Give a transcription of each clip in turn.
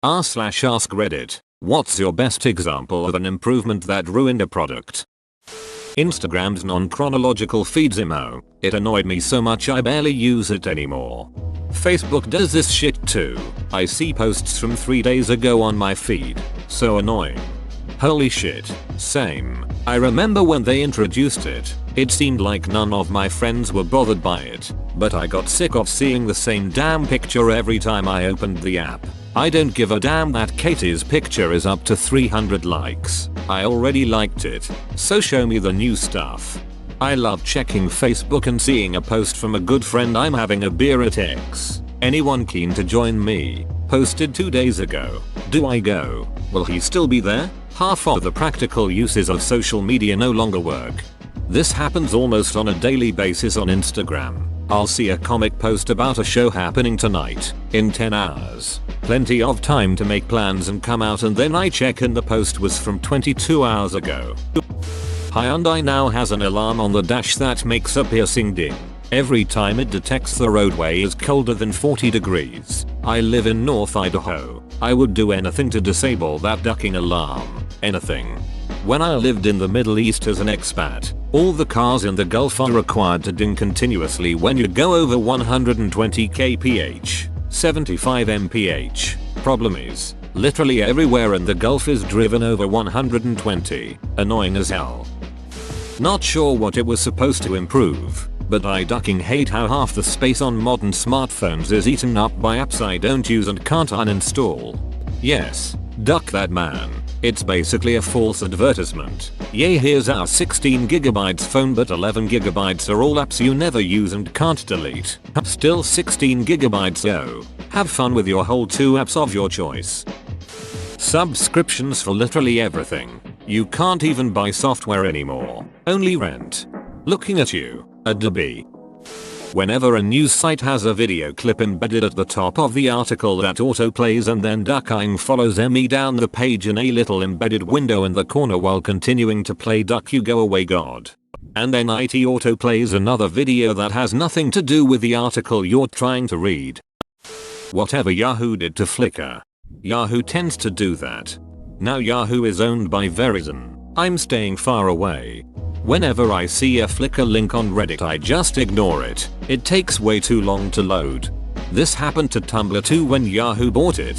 r/ask Reddit. What's your best example of an improvement that ruined a product? Instagram's non-chronological feeds emo. It annoyed me so much I barely use it anymore. Facebook does this shit too. I see posts from 3 days ago on my feed. So annoying. Holy shit. Same. I remember when they introduced it. It seemed like none of my friends were bothered by it. But I got sick of seeing the same damn picture every time I opened the app. I don't give a damn that Katie's picture is up to 300 likes. I already liked it. So show me the new stuff. I love checking Facebook and seeing a post from a good friend I'm having a beer at X. Anyone keen to join me? Posted 2 days ago. Do I go? Will he still be there? Half of the practical uses of social media no longer work. This happens almost on a daily basis on Instagram. I'll see a comic post about a show happening tonight in 10 hours. Plenty of time to make plans and come out, and then I check and the post was from 22 hours ago. Hyundai now has an alarm on the dash that makes a piercing ding every time it detects the roadway is colder than 40 degrees. I live in North Idaho. I would do anything to disable that ducking alarm. Anything. When I lived in the Middle East as an expat, all the cars in the Gulf are required to ding continuously when you go over 120 kph, 75 mph. Problem is, literally everywhere in the Gulf is driven over 120. Annoying as hell. Not sure what it was supposed to improve, but I ducking hate how half the space on modern smartphones is eaten up by apps I don't use and can't uninstall. Yes, duck that man. It's basically a false advertisement. Yay, here's our 16GB phone, but 11GB are all apps you never use and can't delete. Still 16GB though. Have fun with your whole 2 apps of your choice. Subscriptions for literally everything. You can't even buy software anymore. Only rent. Looking at you, Adobe. Whenever a news site has a video clip embedded at the top of the article that autoplays and then ducking follows me down the page in a little embedded window in the corner while continuing to play duck, you go away god. And then it autoplays another video that has nothing to do with the article you're trying to read. Whatever Yahoo did to Flickr. Yahoo tends to do that. Now Yahoo is owned by Verizon. I'm staying far away. Whenever I see a Flickr link on Reddit I just ignore it. It takes way too long to load. This happened to Tumblr too when Yahoo bought it.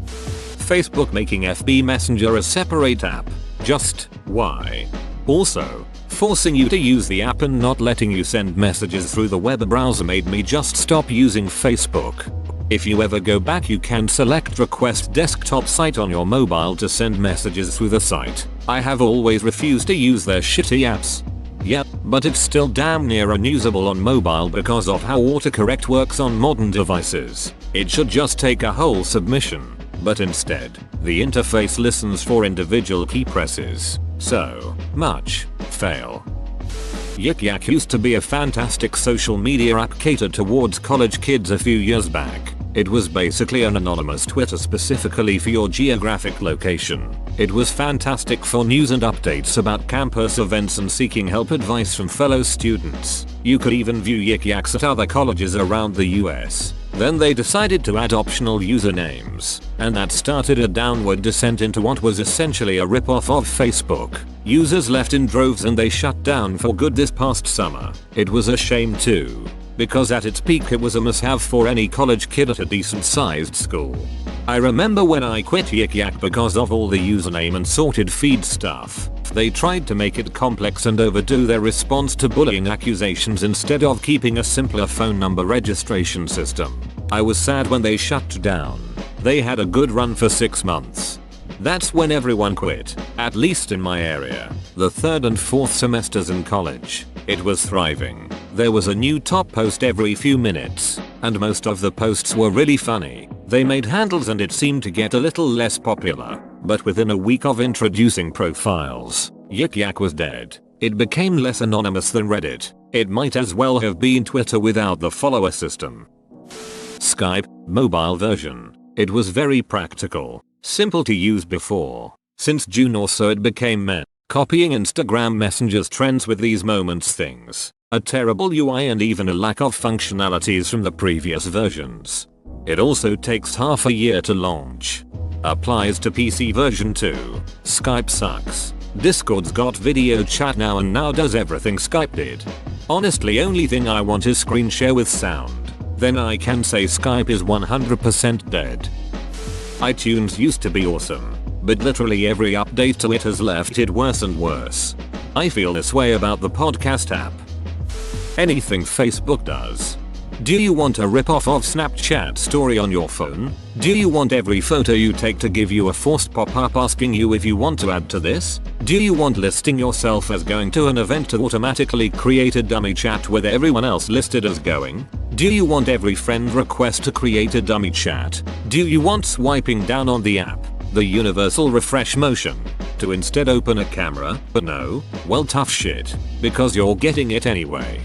Facebook making FB Messenger a separate app. Just why? Also, forcing you to use the app and not letting you send messages through the web browser made me just stop using Facebook. If you ever go back you can select request desktop site on your mobile to send messages through the site. I have always refused to use their shitty apps. Yep, but it's still damn near unusable on mobile because of how autocorrect works on modern devices. It should just take a whole submission. But instead, the interface listens for individual key presses. So much fail. Yik Yak used to be a fantastic social media app catered towards college kids a few years back. It was basically an anonymous Twitter specifically for your geographic location. It was fantastic for news and updates about campus events and seeking help advice from fellow students. You could even view Yik Yaks at other colleges around the US. Then they decided to add optional usernames, and that started a downward descent into what was essentially a rip-off of Facebook. Users left in droves and they shut down for good this past summer. It was a shame too, because at its peak it was a must-have for any college kid at a decent-sized school. I remember when I quit Yik Yak because of all the username and sorted feed stuff. They tried to make it complex and overdo their response to bullying accusations instead of keeping a simpler phone number registration system. I was sad when they shut down. They had a good run for 6 months. That's when everyone quit, at least in my area. The 3rd and 4th semesters in college, it was thriving. There was a new top post every few minutes, and most of the posts were really funny. They made handles and it seemed to get a little less popular, but within a week of introducing profiles, Yik Yak was dead. It became less anonymous than Reddit. It might as well have been Twitter without the follower system. Skype, mobile version. It was very practical. Simple to use before. Since June or so it became meh. Copying Instagram Messenger's trends with these moments things. A terrible UI and even a lack of functionalities from the previous versions. It also takes half a year to launch. Applies to PC version 2. Skype sucks. Discord's got video chat now and now does everything Skype did. Honestly, only thing I want is screen share with sound. Then I can say Skype is 100% dead. iTunes used to be awesome, but literally every update to it has left it worse and worse. I feel this way about the podcast app. Anything Facebook does. Do you want a rip-off of Snapchat story on your phone? Do you want every photo you take to give you a forced pop-up asking you if you want to add to this? Do you want listing yourself as going to an event to automatically create a dummy chat with everyone else listed as going? Do you want every friend request to create a dummy chat? Do you want swiping down on the app, the universal refresh motion, to instead open a camera? But no, well tough shit, because you're getting it anyway.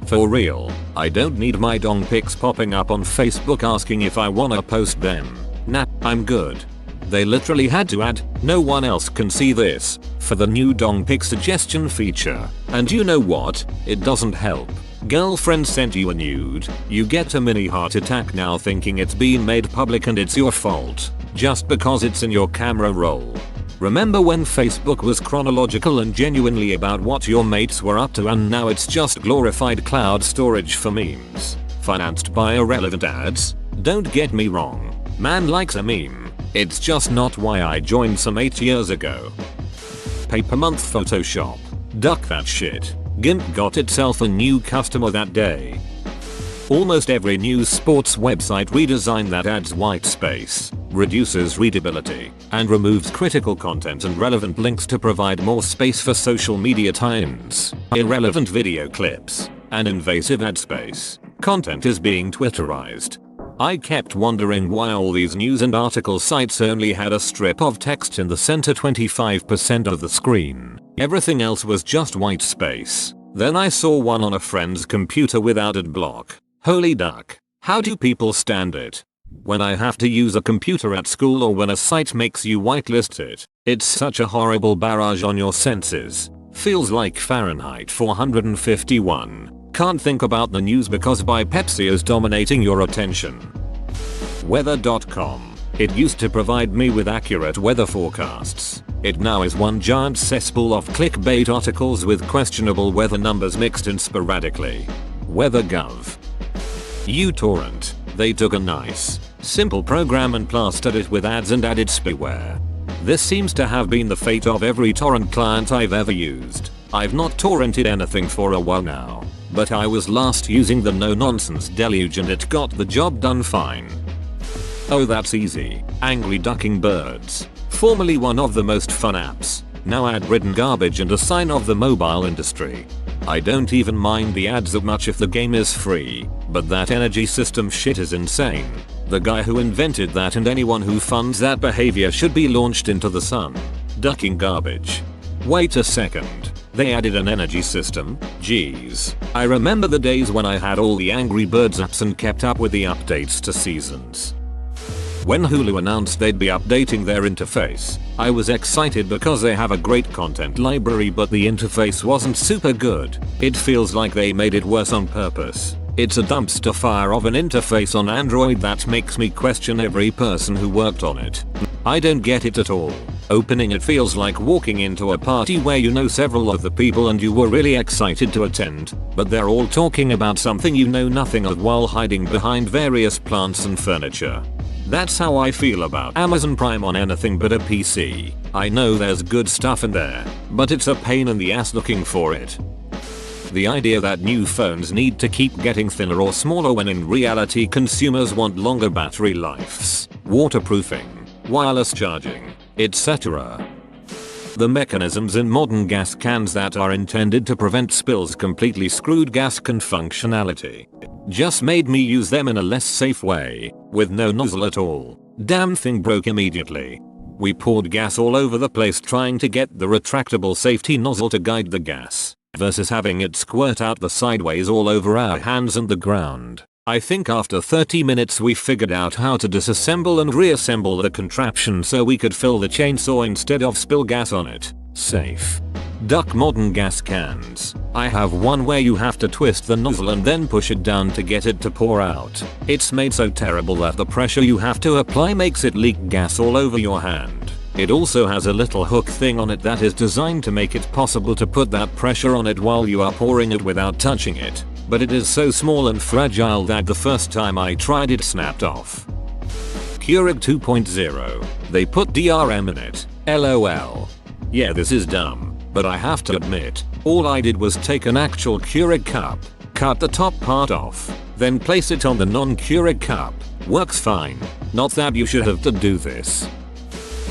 For real, I don't need my dong pics popping up on Facebook asking if I wanna post them. Nah, I'm good. They literally had to add, no one else can see this, for the new dong pic suggestion feature. And you know what? It doesn't help. Girlfriend sent you a nude, you get a mini heart attack now thinking it's been made public and it's your fault, just because it's in your camera roll. Remember when Facebook was chronological and genuinely about what your mates were up to, and now it's just glorified cloud storage for memes, financed by irrelevant ads? Don't get me wrong, man likes a meme, it's just not why I joined some 8 years ago. Paper month Photoshop. Duck that shit. GIMP got itself a new customer that day. Almost every news sports website redesign that adds white space, reduces readability, and removes critical content and relevant links to provide more space for social media tie-ins, irrelevant video clips, and invasive ad space. Content is being Twitterized. I kept wondering why all these news and article sites only had a strip of text in the center 25% of the screen. Everything else was just white space. Then I saw one on a friend's computer without ad block. Holy duck. How do people stand it? When I have to use a computer at school or when a site makes you whitelist it, it's such a horrible barrage on your senses. Feels like Fahrenheit 451. Can't think about the news because by Pepsi is dominating your attention. Weather.com. It used to provide me with accurate weather forecasts. It now is one giant cesspool of clickbait articles with questionable weather numbers mixed in sporadically. Weather.gov. uTorrent. They took a nice, simple program and plastered it with ads and added spyware. This seems to have been the fate of every torrent client I've ever used. I've not torrented anything for a while now, but I was last using the no nonsense deluge and it got the job done fine. Oh, that's easy. Angry Ducking Birds. Formerly one of the most fun apps, now ad-ridden garbage and a sign of the mobile industry. I don't even mind the ads that much if the game is free, but that energy system shit is insane. The guy who invented that and anyone who funds that behavior should be launched into the sun. Ducking garbage. Wait a second. They added an energy system? Jeez. I remember the days when I had all the Angry Birds apps and kept up with the updates to seasons. When Hulu announced they'd be updating their interface, I was excited because they have a great content library, but the interface wasn't super good. It feels like they made it worse on purpose. It's a dumpster fire of an interface on Android that makes me question every person who worked on it. I don't get it at all. Opening it feels like walking into a party where you know several of the people and you were really excited to attend, but they're all talking about something you know nothing of while hiding behind various plants and furniture. That's how I feel about Amazon Prime on anything but a PC. I know there's good stuff in there, but it's a pain in the ass looking for it. The idea that new phones need to keep getting thinner or smaller when in reality consumers want longer battery lives, waterproofing, wireless charging, etc. The mechanisms in modern gas cans that are intended to prevent spills completely screwed gas can functionality. Just made me use them in a less safe way, with no nozzle at all. Damn thing broke immediately. We poured gas all over the place trying to get the retractable safety nozzle to guide the gas, versus having it squirt out the sideways all over our hands and the ground. I think after 30 minutes we figured out how to disassemble and reassemble the contraption so we could fill the chainsaw instead of spill gas on it. Safe. Duck modern gas cans. I have one where you have to twist the nozzle and then push it down to get it to pour out. It's made so terrible that the pressure you have to apply makes it leak gas all over your hand. It also has a little hook thing on it that is designed to make it possible to put that pressure on it while you are pouring it without touching it. But it is so small and fragile that the first time I tried it snapped off. Keurig 2.0. They put DRM in it. LOL. Yeah, this is dumb, but I have to admit, all I did was take an actual Keurig cup, cut the top part off, then place it on the non-Keurig cup. Works fine. Not that you should have to do this.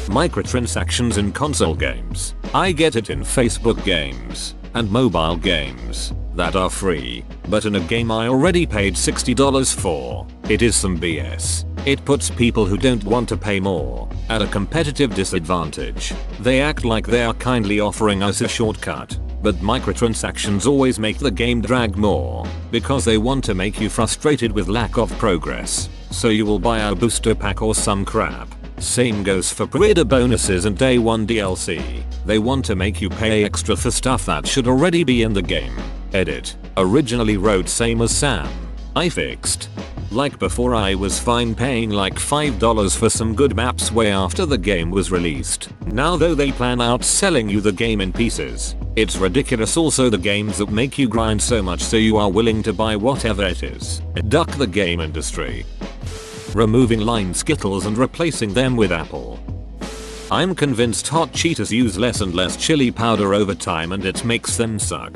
Microtransactions in console games. I get it in Facebook games and mobile games that are free, but in a game I already paid $60 for, it is some BS. It puts people who don't want to pay more at a competitive disadvantage. They act like they are kindly offering us a shortcut, but microtransactions always make the game drag more because they want to make you frustrated with lack of progress, so you will buy a booster pack or some crap. Same goes for pre-order bonuses and day 1 DLC. They want to make you pay extra for stuff that should already be in the game. Edit. Originally wrote same as Sam. I fixed. Like before, I was fine paying like $5 for some good maps way after the game was released. Now though they plan out selling you the game in pieces. It's ridiculous. Also the games that make you grind so much so you are willing to buy whatever it is. Duck the game industry. Removing line Skittles and replacing them with Apple. I'm convinced Hot Cheetos use less and less chili powder over time and it makes them suck.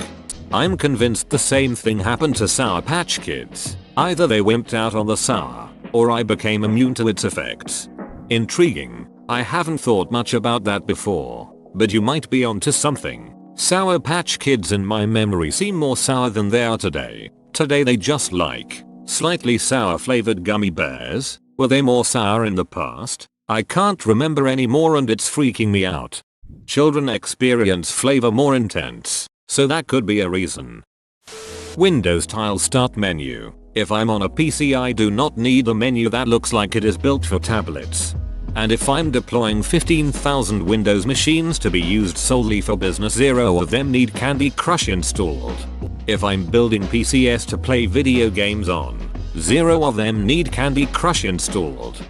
I'm convinced the same thing happened to Sour Patch Kids. Either they wimped out on the sour, or I became immune to its effects. Intriguing. I haven't thought much about that before, but you might be onto something. Sour Patch Kids in my memory seem more sour than they are today. Today they just like slightly sour flavored gummy bears. Were they more sour in the past? I can't remember anymore and it's freaking me out. Children experience flavor more intense, so that could be a reason. Windows tile start menu. If I'm on a PC I do not need a menu that looks like it is built for tablets. And if I'm deploying 15,000 Windows machines to be used solely for business, 0 of them need Candy Crush installed. If I'm building PCs to play video games on, 0 of them need Candy Crush installed.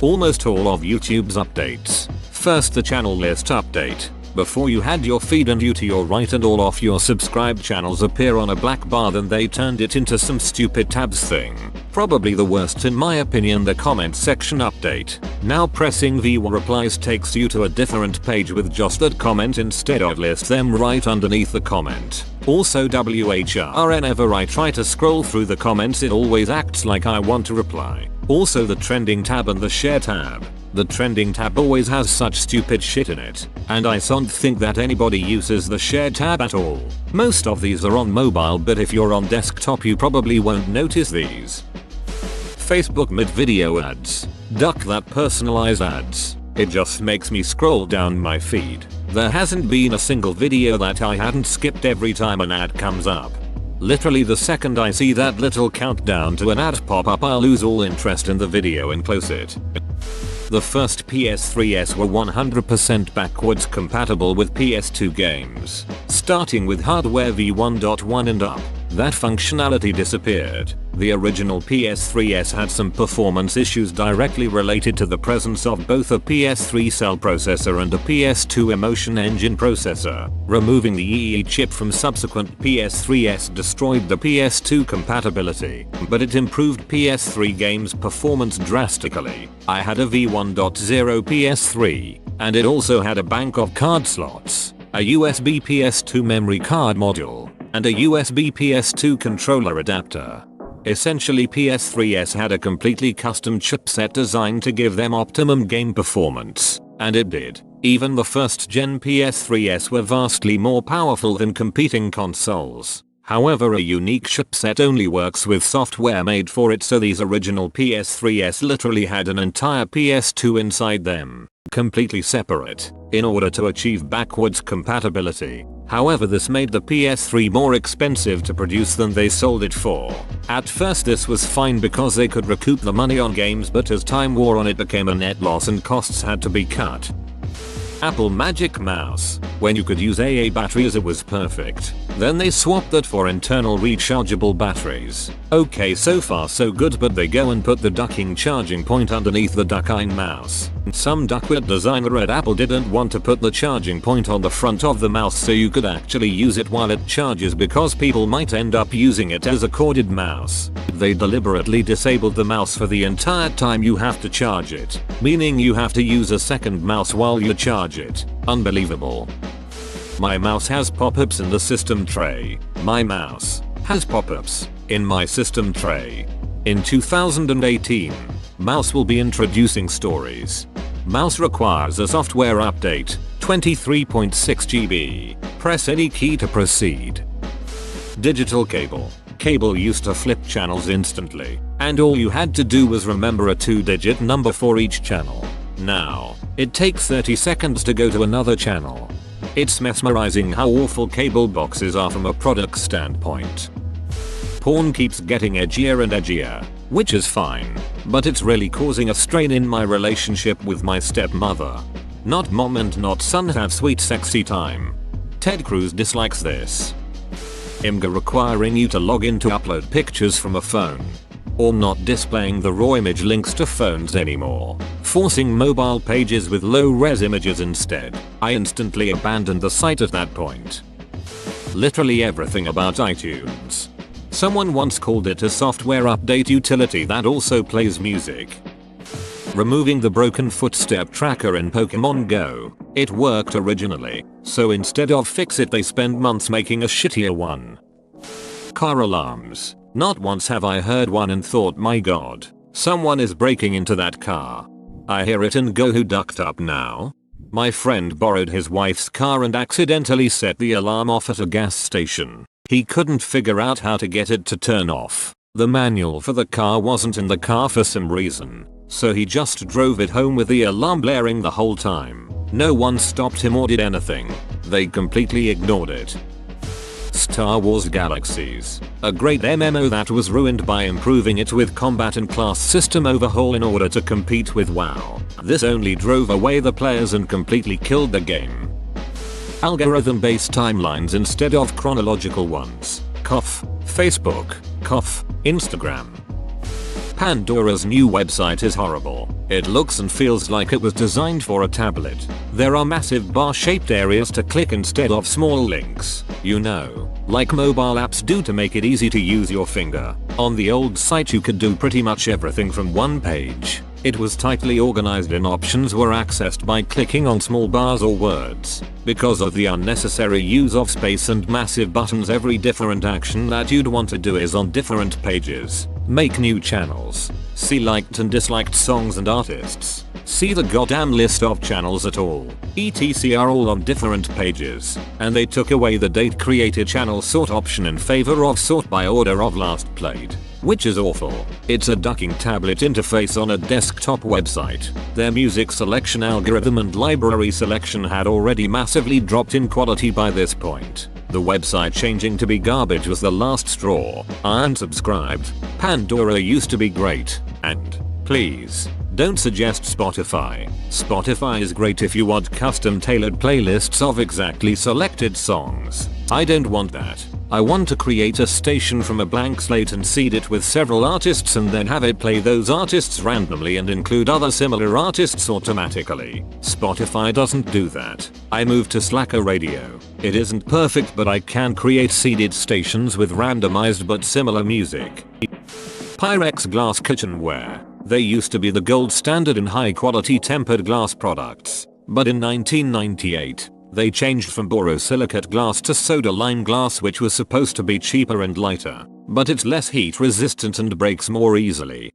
Almost all of YouTube's updates. First the channel list update. Before you had your feed and you to your right and all of your subscribed channels appear on a black bar, then they turned it into some stupid tabs thing. Probably the worst in my opinion. The comment section update. Now pressing V1 replies takes you to a different page with just that comment instead of list them right underneath the comment. Also WHR, whenever I try to scroll through the comments it always acts like I want to reply. Also the trending tab and the share tab. The trending tab always has such stupid shit in it, and I don't think that anybody uses the share tab at all. Most of these are on mobile, but if you're on desktop you probably won't notice these. Facebook mid-video ads. Duck that personalized ads. It just makes me scroll down my feed. There hasn't been a single video that I hadn't skipped every time an ad comes up. Literally the second I see that little countdown to an ad pop up I'll lose all interest in the video and close it. The first PS3s were 100% backwards compatible with PS2 games. Starting with hardware v1.1 and up, that functionality disappeared. The original PS3s had some performance issues directly related to the presence of both a PS3 cell processor and a PS2 Emotion Engine processor. Removing the EE chip from subsequent PS3s destroyed the PS2 compatibility, but it improved PS3 games' performance drastically. I had a v1.0 PS3, and it also had a bank of card slots, a USB PS2 memory card module, and a USB PS2 controller adapter. Essentially PS3s had a completely custom chipset designed to give them optimum game performance, and it did. Even the first gen PS3s were vastly more powerful than competing consoles. However, a unique chipset only works with software made for it, so these original PS3s literally had an entire PS2 inside them, completely separate, in order to achieve backwards compatibility. However, this made the PS3 more expensive to produce than they sold it for. At first this was fine because they could recoup the money on games, but as time wore on it became a net loss and costs had to be cut. Apple Magic Mouse. When you could use AA batteries it was perfect. Then they swapped that for internal rechargeable batteries. Okay, so far so good, but they go and put the ducking charging point underneath the duckine mouse. Some duckwit designer at Apple didn't want to put the charging point on the front of the mouse so you could actually use it while it charges, because people might end up using it as a corded mouse. They deliberately disabled the mouse for the entire time you have to charge it, meaning you have to use a second mouse while you charge it. Unbelievable. My mouse has pop-ups in the system tray. My mouse has pop-ups in my system tray. In 2018, Mouse will be introducing Stories. Mouse requires a software update, 23.6 GB. Press any key to proceed. Digital cable. Cable used to flip channels instantly, and all you had to do was remember a 2-digit number for each channel. Now, it takes 30 seconds to go to another channel. It's mesmerizing how awful cable boxes are from a product standpoint. Porn keeps getting edgier and edgier, which is fine, but it's really causing a strain in my relationship with my stepmother. Not mom and not son have sweet sexy time. Ted Cruz dislikes this. IMG requiring you to log in to upload pictures from a phone. Or not displaying the raw image links to phones anymore. Forcing mobile pages with low-res images instead. I instantly abandoned the site at that point. Literally everything about iTunes. Someone once called it a software update utility that also plays music. Removing the broken footstep tracker in Pokemon Go. It worked originally, so instead of fix it they spend months making a shittier one. Car alarms. Not once have I heard one and thought, my god, someone is breaking into that car. I hear it and go, who ducked up now? My friend borrowed his wife's car and accidentally set the alarm off at a gas station. He couldn't figure out how to get it to turn off. The manual for the car wasn't in the car for some reason, so he just drove it home with the alarm blaring the whole time. No one stopped him or did anything. They completely ignored it. Star Wars Galaxies. A great MMO that was ruined by improving it with combat and class system overhaul in order to compete with WoW. This only drove away the players and completely killed the game. Algorithm-based timelines instead of chronological ones. Cough. Facebook. Cough. Instagram. Pandora's new website is horrible. It looks and feels like it was designed for a tablet. There are massive bar-shaped areas to click instead of small links. You know, like mobile apps do to make it easy to use your finger. On the old site you could do pretty much everything from one page. It was tightly organized and options were accessed by clicking on small bars or words. Because of the unnecessary use of space and massive buttons, every different action that you'd want to do is on different pages. Make new channels. See liked and disliked songs and artists. See the goddamn list of channels at all. etc are all on different pages. And they took away the date created channel sort option in favor of sort by order of last played. Which is awful. It's a ducking tablet interface on a desktop website. Their music selection algorithm and library selection had already massively dropped in quality by this point. The website changing to be garbage was the last straw. I unsubscribed. Pandora used to be great. And, please, don't suggest Spotify. Spotify is great if you want custom tailored playlists of exactly selected songs. I don't want that. I want to create a station from a blank slate and seed it with several artists and then have it play those artists randomly and include other similar artists automatically. Spotify doesn't do that. I moved to Slacker Radio. It isn't perfect, but I can create seeded stations with randomized but similar music. Pyrex glass kitchenware. They used to be the gold standard in high quality tempered glass products. But in 1998, they changed from borosilicate glass to soda lime glass, which was supposed to be cheaper and lighter, but it's less heat resistant and breaks more easily.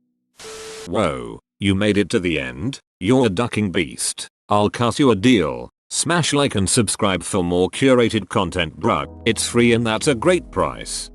Whoa, you made it to the end? You're a ducking beast. I'll cut you a deal. Smash like and subscribe for more curated content, bruh. It's free and that's a great price.